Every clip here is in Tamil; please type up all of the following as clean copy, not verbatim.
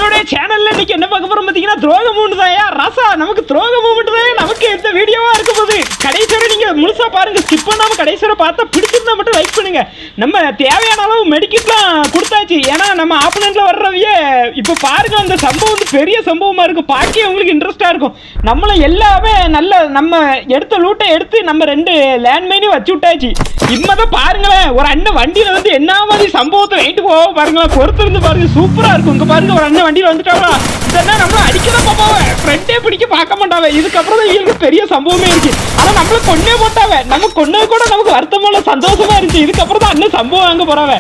நம்மளுடைய சேனல்ல இன்னைக்கு என்ன பார்க்க போறோம் பாத்தீங்கன்னா துரோக மூமெண்ட் தான் ராசா. நமக்கு துரோக மூமெண்ட் தான் நமக்கு இந்த வீடியோவா இருக்க போகுது. கடைசி வரை நீங்க முழுசா பாருங்க, ஸ்கிப் பண்ணாம கடைசி வரை பார்த்தா பிடிச்சிருந்தா மட்டும் லைக் பண்ணுங்க. நம்ம தேவையான அளவு மெடிக்கெட்லாம் கொடுத்தாச்சு. ஏன்னா நம்ம ஆப்பனன்ட்ல வர்றவையே இப்போ பாருங்க, அந்த சம்பவம் வந்து பெரிய சம்பவமா இருக்கும். பாக்கி உங்களுக்கு இன்ட்ரெஸ்டா இருக்கும். நம்மள எல்லாமே நல்ல நம்ம எடுத்த லூட்டை எடுத்து நம்ம 2 லேண்ட்மைனையும் வச்சு விட்டாச்சு. இம்மதான் பாருங்களேன், ஒரு அண்ணன் வண்டியில வந்து என்ன மாதிரி சம்பவத்தை வெயிட்டு போக பாருங்களேன். பொறுத்து இருந்து பாருங்க, சூப்பரா இருக்கும். இங்க பாருங்க, ஒரு அண்ணன் வண்டியில வந்துட்டாங்களா. இதெல்லாம் நம்மள அடிக்கதான் பாப்பாவே, ஃப்ரெண்டே பிடிக்க பார்க்க மாட்டாவே. இதுக்கப்புறம் தான் இவங்களுக்கு பெரிய சம்பவமே இருக்கு. ஆனா நம்மள கொன்னே போட்டாவே, நம்ம கொன்னது கூட நமக்கு வருத்தமான சந்தோஷமா இருந்துச்சு. இதுக்கப்புறம் தான் அண்ணன் சம்பவம் வாங்க போறாவே.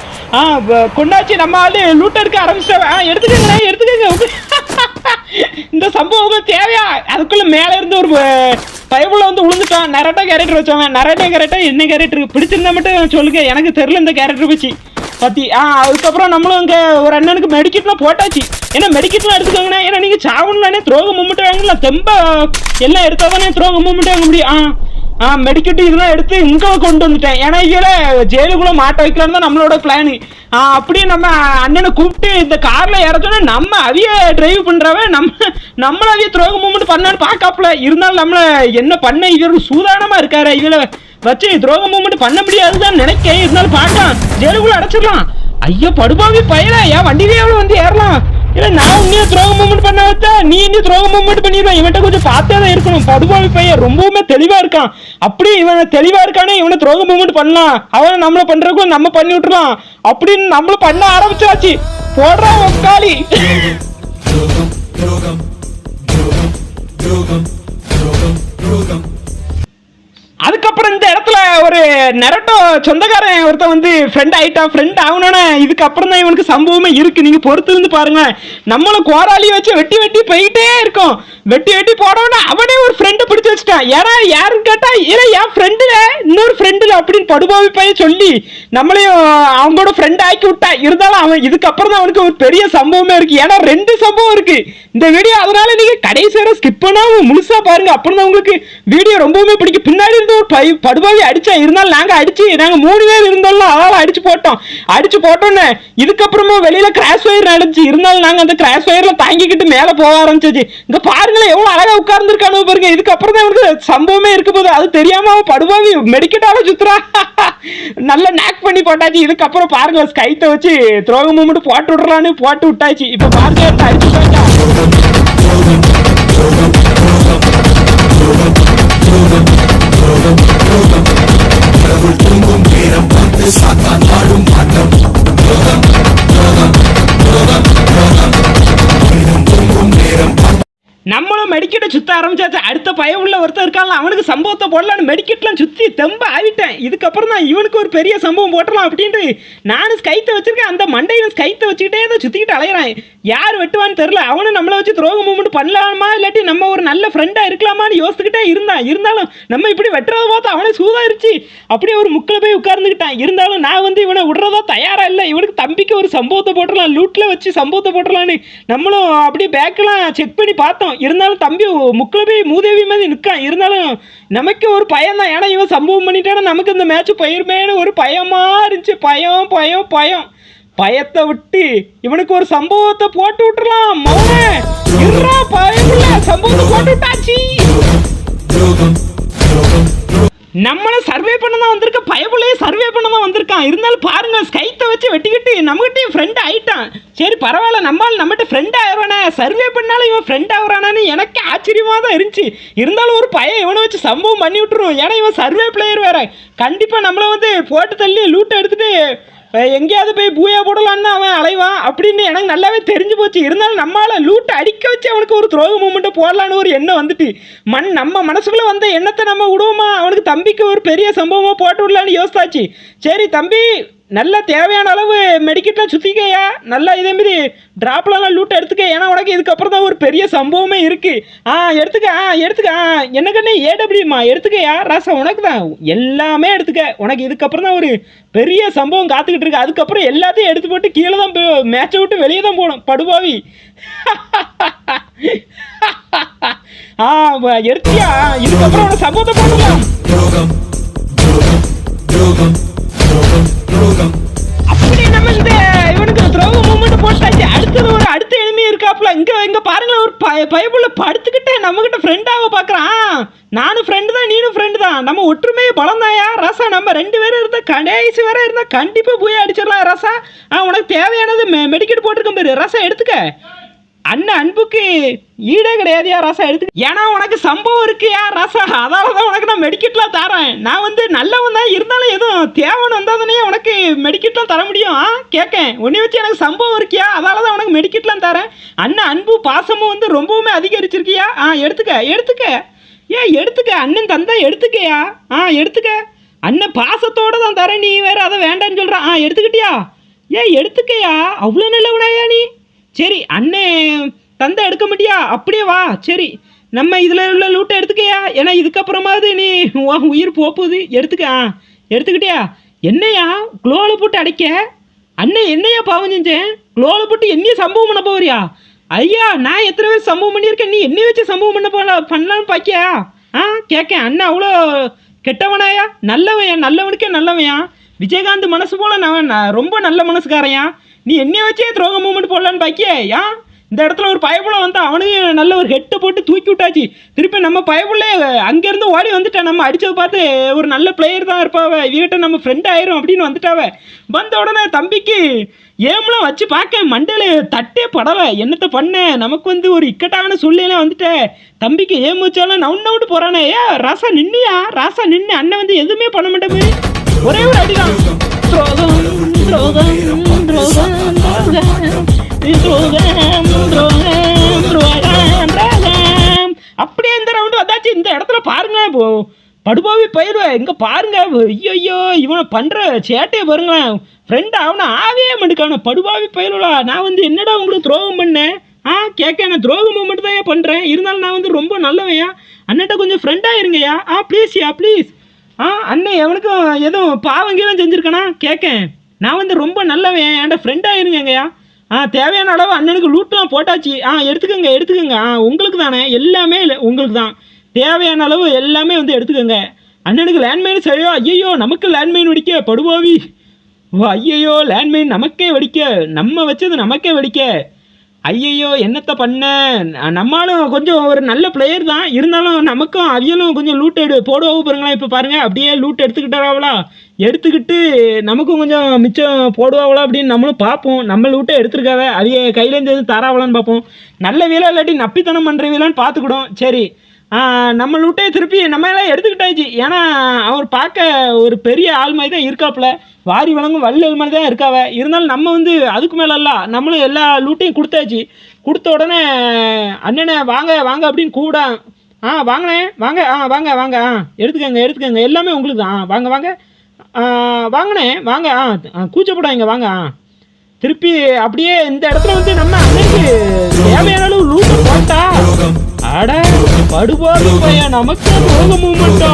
கொண்டாச்சு. நம்ம ஆளு லூட் எடுக்க ஆரம்பிச்சிட்டாவே. எடுத்துக்கங்க. இந்த சம்பவம் தேவையா? அதுக்குள்ள மேல இருந்து ஒரு பைபிள் வந்து விழுந்துட்டான். நரட்டா கேரக்டர் வச்சவங்க. நரட்டா கேரக்டர் என்ன கேரக்டர் பிடிச்சிருந்தா மட்டும் சொல்லுங்க, எனக்கு தெரியல இந்த கேரக்டர் பற்றி பத்தி. அதுக்கப்புறம் நம்மளும் இங்கே ஒரு அண்ணனுக்கு மெடிக்கெட்லாம் போட்டாச்சு. ஏன்னா மெடிக்கெட்லாம் எடுத்துக்கோங்கண்ணா. ஏன்னா நீங்கள் சாவணும்லானே துரோக மூமெண்ட் வாங்கல, தெம்ப எல்லாம் எடுத்தால் தானே துரோக மூமெண்ட் வாங்க முடியும். மெடிக்கெட்டு இதெல்லாம் எடுத்து இங்கே கொண்டு வந்துட்டேன். ஏன்னா இதில் ஜெயிலுக்குள்ளே மாட்ட வைக்கலான்னு தான் நம்மளோட பிளானு. அப்படியே நம்ம அண்ணனை கூப்பிட்டு இந்த காரில் இறச்சோன்னா நம்ம அவைய டிரைவ் பண்ணுறவ நம்மள அவைய துரோக மூமெண்ட் பண்ணான்னு பார்க்காப்புல. இருந்தாலும் நம்மளை என்ன பண்ண இவர் சூதானமாக இருக்காரு. இதில் வச்சு துரோக மூமெண்ட் பண்ண முடியாதுதான் நினைக்க. இருந்தாலும் பார்க்கலாம், ஜெயிலுக்குள்ள அடைச்சிடலாம். ஐயோ படுபாவி பயிர, ஏன் வண்டியிலே எவ்வளோ வந்து ஏறலாம். இல்லை நான் இன்னும் துரோக மூமெண்ட் பண்ண வச்சா நீ இன்னும் துரோக மூமெண்ட் பண்ணிடுவான். இவன்கிட்ட கொஞ்சம் பார்த்தே தான் இருக்கணும். படுபாவி பையன் ரொம்பவுமே தெளிவாக இருக்கான். அப்படி இவன் தெளிவாக இருக்கானே, இவனை துரோக மூமெண்ட் பண்ணலாம், அவனை நம்மளை பண்ணுறதுக்குள்ள நம்ம பண்ணி விட்டுலாம் அப்படின்னு நம்மளும் பண்ண ஆரம்பிச்சாச்சு. போடுறா ஒக்காளி. அதுக்கப்புறம் இந்த இடத்துல ஒரு நெரட்டோ சொந்தக்காரன் ஒருத்தன் வந்து ஃப்ரெண்ட் ஆகிட்டான். ஃப்ரெண்ட் ஆகணும்னா இதுக்கப்புறம் தான் இவனுக்கு சம்பவமே இருக்கு. நீங்க பொறுத்து இருந்து பாருங்க. நம்மளும் கோராளி வச்சு வெட்டி போயிட்டே இருக்கோம். வெட்டி போடணும்னா அவனே ஒரு ஃப்ரெண்டை பிடிச்சி வச்சுட்டான். ஏன்னா யாருன்னு கேட்டா இல்லை என் ஃப்ரெண்டுல இன்னொரு ஃப்ரெண்டுல அப்படின்னு படுபாவி பையன் சொல்லி நம்மளையும் அவங்களோட ஃப்ரெண்ட் ஆக்கி விட்டா. இருந்தாலும் அவன் இதுக்கப்புறம் தான் அவனுக்கு ஒரு பெரிய சம்பவமே இருக்கு. ஏன்னா 2 சம்பவம் இருக்கு இந்த வீடியோ. அதனால நீங்க கடைசி வரை ஸ்கிப் பண்ணாம முழுசா பாருங்க. அப்புறம் தான் உங்களுக்கு வீடியோ ரொம்பவுமே பிடிக்கும். பின்னாடி இருந்து ஒரு படுபாவி அடிச்சா. இருந்தாலும் நாங்க 3 பேர் இருந்தோம்ல, அதனால அடிச்சு போட்டோன்னு இதுக்கப்புறமா வெளியில கிராஷ் ஒயர் நடந்துச்சு. இருந்தாலும் நாங்க அந்த கிராஷ் ஒயர்ல தாங்கிக்கிட்டு மேல போக ஆரம்பிச்சாச்சு. இங்க பாருங்களேன் எவ்வளவு அழகா உட்கார்ந்து இருக்கானு பாருங்க. இதுக்கப்புறம் தான் அவனுக்கு சம்பவமே இருக்க போகுது. அது தெரியாம அவன் படுபாவி மெடிக்கெட்டால சுத்துறா. நல்லா நேக் பண்ணி போட்டாச்சு. இதுக்கப்புறம் பாருங்க, ஸ்கைத்தை வச்சு துரோக மூமெண்ட் போட்டு விடுறான்னு போட்டு விட்டாச்சு. இப்ப பாருங்க அடிச்சு போயிட்டா. நம்மளும் மெடிக்கெட்டை சுத்த ஆரம்பிச்சாச்சு. அடுத்த பயம் உள்ள ஒருத்தர் இருக்காங்க, அவனுக்கு சம்பவத்தை போடலான்னு மெடிக்கெட்லாம் சுற்றி தெம்ப ஆகிட்டேன். இதுக்கப்புறம் தான் இவனுக்கு ஒரு பெரிய சம்பவம் போட்டலாம் அப்படின்ட்டு நானும் ஸ்கைத்தை வச்சிருக்கேன். அந்த மண்டையில ஸ்கைத்தை வச்சுக்கிட்டே தான் சுற்றிக்கிட்டு அலையிறான். யார் வெட்டுவான்னு தெரில. அவனும் நம்மளை வச்சு துரோக மூமெண்ட் பண்ணலாமா இல்லாட்டி நம்ம ஒரு நல்ல ஃப்ரெண்டாக இருக்கலாமான்னு யோசிச்சுக்கிட்டே இருந்தாலும் நம்ம இப்படி வெட்டுறத பார்த்து அவனே சூதாரிச்சு அப்படியே ஒரு முக்கில் போய் உட்கார்ந்துக்கிட்டான். இருந்தாலும் நான் வந்து இவனை விடுறதா தயாரா இல்லை. இவனுக்கு தம்பிக்கு ஒரு சம்பவத்தை போட்டுடலாம், லூட்டில் வச்சு சம்பவத்தை போட்டுடலான்னு நம்மளும் அப்படியே பேக்கெல்லாம் செக் பண்ணி பார்த்தோம். இருந்தாலும் தம்பி முக்கில் போய் மூதேவி மாதிரி நிற்கான். இருந்தாலும் நமக்கு ஒரு பயம் தான். ஏன்னா இவன் சம்பவம் பண்ணிட்டானா நமக்கு இந்த மேட்ச் பயிருமேனு ஒரு பயமா இருந்துச்சு. பயத்தை விட்டு இவனுக்கு ஒரு சம்பவத்தை போட்டு விட்டுறலாம். மௌனே இருறா, பயமுள்ள சம்பவத்தை போட்டு விட்டாச்சு. நம்மளை சர்வே பண்ண தான் வந்திருக்க, பயபுள்ளையே சர்வே பண்ண தான் வந்திருக்கான். இருந்தாலும் பாருங்க, ஸ்கைத்தை வச்சு வெட்டிக்கிட்டு நம்மகிட்ட ஃப்ரெண்ட் ஆகிட்டான். சரி பரவாயில்ல, நம்மகிட்ட ஃப்ரெண்ட் ஆகிறானே, சர்வே பண்ணாலும் இவன் ஃப்ரெண்ட் ஆகிறானான்னு எனக்கு ஆச்சரியமாக தான் இருந்துச்சு. இருந்தாலும் ஒரு பையன் இவனை வச்சு சம்பவம் பண்ணி விட்டுருவோம். ஏன்னா இவன் சர்வே பிளேயர் வேற. கண்டிப்பாக நம்மளை வந்து போட்டு தள்ளி லூட்டை எடுத்துட்டு எங்கேயாவது போய் பூயா போடலான்னு அவன் அலைவான் அப்படின்னு எனக்கு நல்லாவே தெரிஞ்சு போச்சு. இருந்தாலும் நம்மளால் லூட்டை அடிக்க வச்சு அவனுக்கு ஒரு துரோக மூமெண்ட்டை போடலான்னு ஒரு எண்ணம் வந்துட்டு நம்ம மனசுக்குள்ளே வந்த எண்ணத்தை நம்ம விடுவோமா, அவனுக்கு தம்பிக்கு ஒரு பெரிய சம்பவமாக போட்டு விடலான்னு யோசித்தாச்சு. சரி தம்பி, நல்லா தேவையான அளவு மெடிக்கெட்லாம் சுற்றிக்கையா, நல்லா இதேமாரி ட்ராப்லாம் லூட்டை எடுத்துக்க. ஏன்னா உனக்கு இதுக்கப்புறம் தான் ஒரு பெரிய சம்பவமே இருக்குது. எடுத்துக்க என்ன கண்ணே ஏடபிள்யூமா எடுத்துக்கையா ராசா, உனக்கு தான் எல்லாமே எடுத்துக்க. உனக்கு இதுக்கப்புறம் தான் ஒரு பெரிய சம்பவம் காத்துக்கிட்டு இருக்கு. அதுக்கப்புறம் எல்லாத்தையும் எடுத்து போட்டு கீழே தான் மேட்சை விட்டு வெளியே தான் போகணும் படுபாவி. எடுத்தியா, இதுக்கப்புறம் உனக்கு சம்பவத்தை போடலாம். அப்படி நம்ம இந்த இவனுக்கு துரோக மூமெண்ட் போட்டாச்சு. அடுத்த எனிமி இருக்கா இருக்காப்புல. இங்க பாருங்களேன், ஒரு பயப்புள்ள படுத்துக்கிட்டே நம்ம கிட்ட ஃப்ரெண்டாக பார்க்குறான். நானும் ஃப்ரெண்டு தான், நீனும் ஃப்ரெண்டு தான், நம்ம ஒற்றுமையை பலம் தான்யா ரசா. நம்ம 2 பேரும் இருந்தால் கடைசி வரை இருந்தால் கண்டிப்பாக போய் அடிச்சிடலாம் ரசா. உனக்கு தேவையானது மெடிக்கெட் போட்டிருக்கேன் பாரு ரசா, எடுத்துக்க. அண்ணன் அன்புக்கு ஈடே கிடையாதுயா ரசா, எடுத்துக்க. ஏன்னா உனக்கு சம்பவம் இருக்குயா ரசா, அதால தான் உனக்கு நான் மெடிக்கெட்லாம் தரேன். நான் வந்து நல்லவன் தான், இருந்தாலும் எதுவும் தேவைன்னு வந்தாதானே உனக்கு மெடிக்கெட்லாம் தர முடியும். கேட்கேன் உன்னை வச்சு எனக்கு சம்பவம் இருக்கியா, அதால தான் உனக்கு மெடிக்கெட்லாம் தரேன். அண்ணன் அன்பு பாசமும் வந்து ரொம்பவுமே அதிகரிச்சிருக்கியா. எடுத்துக்க எடுத்துக்க, அண்ணன் தந்தா எடுத்துக்கையா. எடுத்துக்க, அண்ணன் பாசத்தோடு தான் தரேன், நீ வேறு அதை வேண்டான்னு சொல்கிறான். எடுத்துக்கிட்டியா? எடுத்துக்கையா, அவ்வளோ நல்லவனாயா நீ. சரி அண்ணன் தந்தை எடுக்க மாட்டியா, அப்படியே வா. சரி நம்ம இதில் உள்ள லூட்டை எடுத்துக்கையா, ஏன்னா இதுக்கப்புறமாவது நீ உயிர் போகுது. எடுத்துக்கிட்டியா? என்னையா குளோவில் போட்டு அடைக்க? அண்ணன் என்னையா பாவம் செஞ்சேன்? குளோவில் போட்டு என்னைய சம்பவம் பண்ண போறியா? ஐயா நான் எத்தனை பேர் சம்பவம் பண்ணியிருக்கேன், நீ என்னைய வச்சு சம்பவம் பண்ணலான்னு பாக்கியா? கேட்க அண்ணன் அவ்வளோ கெட்டவனாயா? நல்லவனுக்கே நல்லவன்யா. விஜயகாந்த் மனசு போல நான் ரொம்ப நல்ல மனசுக்காரையா. நீ என்னைய வச்சே துரோக மூமெண்ட் போடலான்னு பாக்கியே. இந்த இடத்துல ஒரு பயப்புள்ள வந்து அவனையும் நல்ல ஒரு ஹெட்டை போட்டு தூக்கி விட்டாச்சு. திருப்பி நம்ம பயப்புள்ளே அங்கேருந்து ஓடி வந்துட்டேன். நம்ம அடித்தது பார்த்து ஒரு நல்ல பிளேயர் தான் இருப்பாவ, இவகிட்ட நம்ம ஃப்ரெண்ட் ஆயிரும் அப்படின்னு வந்துட்டாவ. வந்த உடனே தம்பிக்கு ஏம்லாம் வச்சு பார்க்க மண்டையில் தட்டே படலை. என்னத்தை பண்ண, நமக்கு வந்து ஒரு இக்கட்டான சூழ்நிலை வந்துட்டேன். தம்பிக்கு ஏம் வச்சாலும் நவுட்டு போகிறானே. ராசா நின்னியா? ராசா நின்று அண்ணன் வந்து எதுவுமே பண்ண மாட்டேமே, ஒரே ஒரு அடிதான். அப்படியே இந்த ரவுண்டு வந்தாச்சு. இந்த இடத்துல பாருங்க, படுபாவி பயிர்வேன் இங்க பாருங்க. ஐயோ இவனை பண்ற சேட்டையை பாருங்களேன். ஃப்ரெண்ட் அவனை ஆவே மாட்டுக்கான படுபாவி பயிர்வா. நான் வந்து என்னடா உங்களுக்கு துரோகம் பண்ணேன்? கேட்க நான் துரோகம் மூமெண்ட் தான் ஏன் பண்ணுறேன். இருந்தாலும் நான் வந்து ரொம்ப நல்லவையா. அண்ணன்ட்ட கொஞ்சம் ஃப்ரெண்டாக இருங்கய்யா. ப்ளீஸ். அண்ணன் எவனுக்கும் எதுவும் பாவங்கெல்லாம் செஞ்சுருக்கேனா? கேட்கேன் நான் வந்து ரொம்ப நல்லவன், என்கிட்ட ஃப்ரெண்டாக இருங்கய்யா. தேவையான அளவு அண்ணனுக்கு லூட்லாம் போட்டாச்சு. எடுத்துக்கோங்க. உங்களுக்கு தானே எல்லாமே, உங்களுக்கு தான் தேவையான அளவு எல்லாமே வந்து எடுத்துக்கோங்க. அண்ணனுக்கு லேண்ட்மைன் சரியா? ஐயோ நமக்கு லேண்ட்மைன் வெடிக்க படுபாவி. ஐயோ லேண்ட்மைன் நமக்கே வெடிக்க, நம்ம வச்சது நமக்கே வெடிக்க. ஐயையோ என்னத்தை பண்ண. நம்மளும் கொஞ்சம் ஒரு நல்ல பிளேயர் தான், இருந்தாலும் நமக்கும் அவியலும் கொஞ்சம் லூட் போடுவோம் பாருங்களேன். இப்போ பாருங்கள் அப்படியே லூட் எடுத்துக்கிட்டாராவளா, எடுத்துக்கிட்டு நமக்கும் கொஞ்சம் மிச்சம் போடுவாங்களா அப்படின்னு நம்மளும் பார்ப்போம். நம்ம லூட்டை எடுத்துருக்காவ, அவிய கையிலேருந்து எதுவும் தராவலான்னு பார்ப்போம். நல்ல வீலா இல்லாட்டி நப்பித்தனம் பண்ணுற வீலான்னு பார்த்துக்கிடும். சரி நம்ம லூட்டையை திருப்பி நம்ம எல்லாம் எடுத்துக்கிட்டாச்சு. ஏன்னா அவர் பார்க்க ஒரு பெரிய ஆள் மாதிரி தான் இருக்காப்புல, வாரி வழங்கும் வள்ளல் மாதிரி தான் இருக்காவ. இருந்தாலும் நம்ம வந்து அதுக்கு மேலெல்லாம் நம்மளும் எல்லா லூட்டையும் கொடுத்தாச்சு. கொடுத்த உடனே அண்ணனை வாங்க அப்படின்னு கூட வாங்கினேன். வாங்க எடுத்துக்கோங்க எல்லாமே உங்களுக்கு தான். வாங்க வாங்கினேன். வாங்க கூச்சப்படாங்க. வாங்க திருப்பி அப்படியே இந்த இடத்துல வந்து நம்ம அன்னைக்கு தேவையான அளவு லூட்டை போட்டா அட படுபாடு பையன் நமக்கு போக மூமெண்டா.